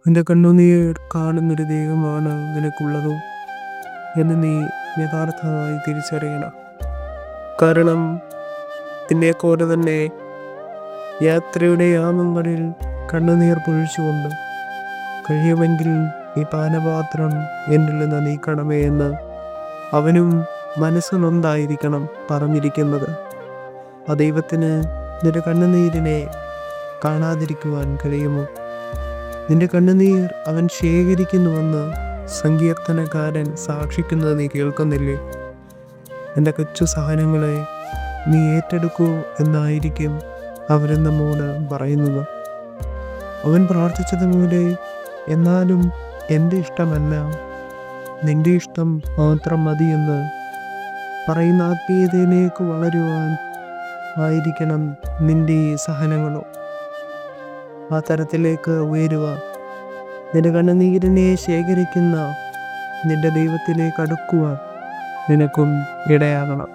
നിന്റെ കണ്ണുനീർ കാണുന്നൊരു ദൈവമാണ് നിനക്കുള്ളതോ എന്ന് നീ യഥാർത്ഥമായി തിരിച്ചറിയണം. കാരണം നിന്നെപ്പോലെ തന്നെ യാത്രയുടെ യാമങ്ങളിൽ കണ്ണുനീർ പൊഴിച്ചുകൊണ്ട് കഴിയുമെങ്കിൽ ഈ പാനപാത്രം എന്നിൽ നിന്ന് നീക്കണമേ എന്ന് അവനും മനസ്സുനൊന്നായിരിക്കണം പറഞ്ഞിരിക്കുന്നത്. ആ ദൈവത്തിന് നിന്റെ കണ്ണുനീരിനെ കാണാതിരിക്കുവാൻ കഴിയുമോ? നിന്റെ കണ്ണുനീർ അവൻ ശേഖരിക്കുന്നുവെന്ന് സങ്കീർത്തനക്കാരൻ സാക്ഷിക്കുന്നത് നീ കേൾക്കുന്നില്ലേ? എൻ്റെ കൊച്ചു സഹനങ്ങളെ നീ ഏറ്റെടുക്കൂ എന്നായിരിക്കും അവൻ നമ്മോട് പറയുന്നത്. അവൻ പ്രാർത്ഥിച്ചതുപോലെ എന്നാലും എൻ്റെ ഇഷ്ടമല്ല നിന്റെ ഇഷ്ടം മാത്രം മതിയെന്ന് പറയുന്ന ആത്മീയതയിലേക്ക് വളരുവാൻ ആയിരിക്കണം നിന്റെ ഈ സഹനങ്ങളോ. ആ തരത്തിലേക്ക് ഉയരുവാൻ നിന്റെ കണ്ണുനീരിനെ ശേഖരിക്കുന്ന നിന്റെ ദൈവത്തിലേക്ക് അടുക്കുവാൻ നിനക്കും ഇടയാകണം.